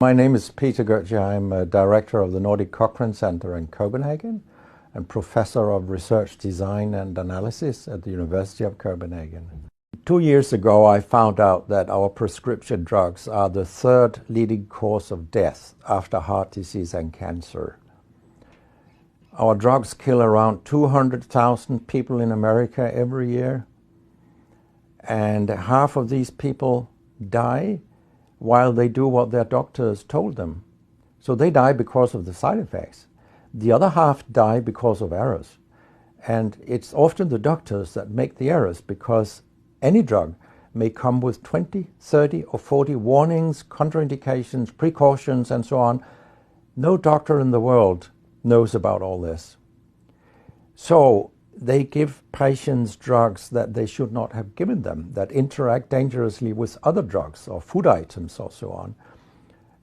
My name is Peter Gøtzsche. I'm a director of the Nordic Cochrane Center in Copenhagen and professor of research design and analysis at the University of Copenhagen. 2 years ago, I found out that our prescription drugs are the third leading cause of death after heart disease and cancer. Our drugs kill around 200,000 people in America every year, and half of these people die while they do what their doctors told them. So they die because of the side effects. The other half die because of errors. And it's often the doctors that make the errors, because any drug may come with 20, 30 or 40 warnings, contraindications, precautions, and so on. No doctor in the world knows about all this. So they give patients drugs that they should not have given them, that interact dangerously with other drugs or food items or so on.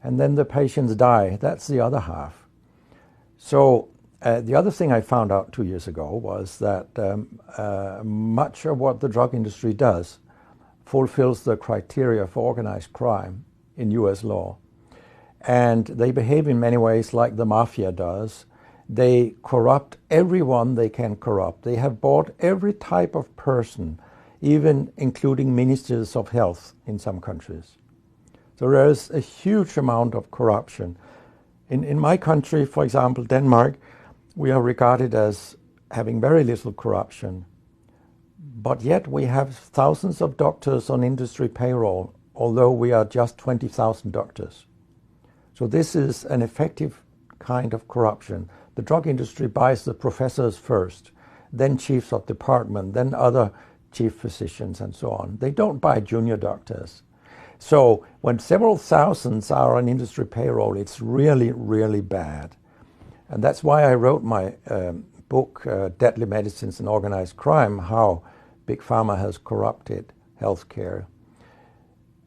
And then the patients die. That's the other half. So the other thing I found out 2 years ago was that much of what the drug industry does fulfills the criteria for organized crime in US law. And they behave in many ways like the mafia does. They corrupt everyone they can corrupt. They have bought every type of person, even including ministers of health in some countries. So there is a huge amount of corruption. In my country, for example, Denmark, we are regarded as having very little corruption. But yet we have thousands of doctors on industry payroll, although we are just 20,000 doctors. So this is an effective kind of corruption. The drug industry buys the professors first, then chiefs of department, then other chief physicians and so on. They don't buy junior doctors. So when several thousands are on industry payroll, it's really, really bad. And that's why I wrote my book, Deadly Medicines and Organized Crime, How Big Pharma Has Corrupted Healthcare.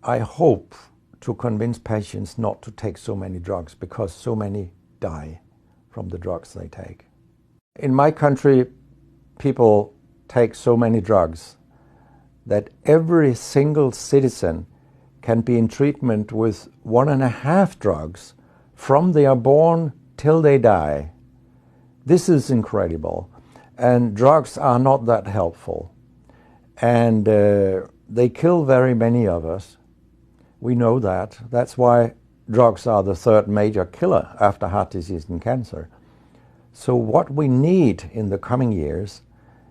I hope to convince patients not to take so many drugs, because so many die from the drugs they take. In my country, people take so many drugs that every single citizen can be in treatment with 1.5 drugs from they are born till they die. This is incredible. And drugs are not that helpful. And they kill very many of us. We know that. That's why drugs are the third major killer after heart disease and cancer. So what we need in the coming years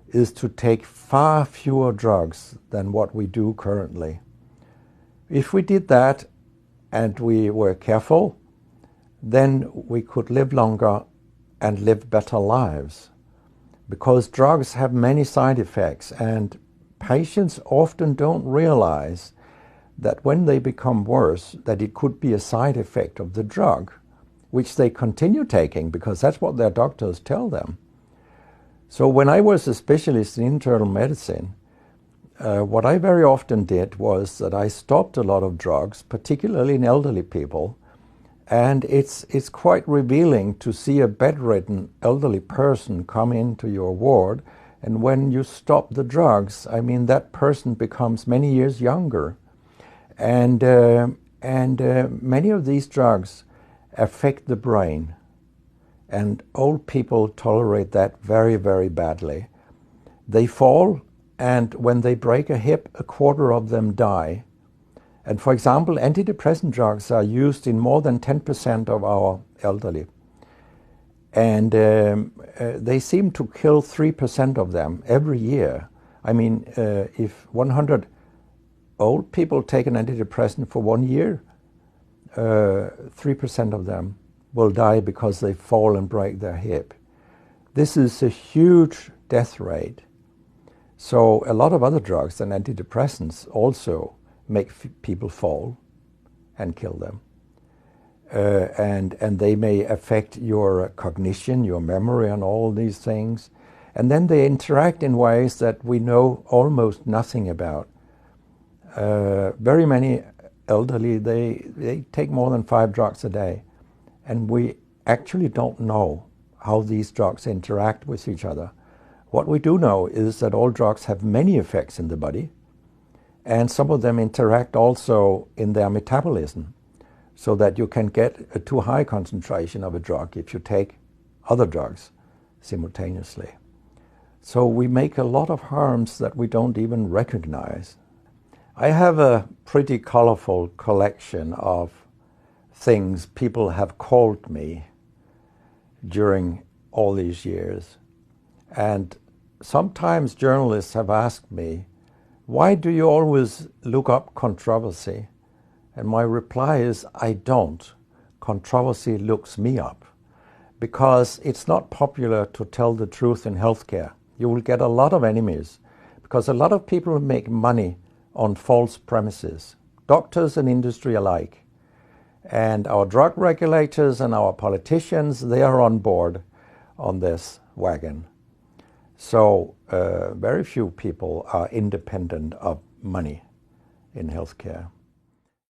is to take far fewer drugs than what we do currently. If we did that and we were careful, then we could live longer and live better lives. Because drugs have many side effects, and patients often don't realize that when they become worse, that it could be a side effect of the drug, which they continue taking because that's what their doctors tell them. So when I was a specialist in internal medicine, what I very often did was that I stopped a lot of drugs, particularly in elderly people, and it's quite revealing to see a bedridden elderly person come into your ward, and when you stop the drugs, I mean, that person becomes many years younger. And many of these drugs affect the brain, and old people tolerate that very, very badly. They fall, and when they break a hip, 1/4 of them die. And for example, antidepressant drugs are used in more than 10% of our elderly. And they seem to kill 3% of them every year. I mean, if 100 old people take an antidepressant for 1 year, 3% of them will die because they fall and break their hip. This is a huge death rate. So a lot of other drugs than antidepressants also make people fall and kill them. And they may affect your cognition, your memory, and all these things. And then they interact in ways that we know almost nothing about. Very many elderly, they take more than 5 drugs a day. And we actually don't know how these drugs interact with each other. What we do know is that all drugs have many effects in the body, and some of them interact also in their metabolism. so that you can get a too high concentration of a drug if you take other drugs simultaneously. So we make a lot of harms that we don't even recognize. I have a pretty colorful collection of things people have called me during all these years. And sometimes journalists have asked me, why do you always look up controversy? And my reply is, I don't. Controversy looks me up, because it's not popular to tell the truth in healthcare. You will get a lot of enemies, because a lot of people make money on false premises, doctors and industry alike. And our drug regulators and our politicians, they are on board on this wagon. So very few people are independent of money in healthcare.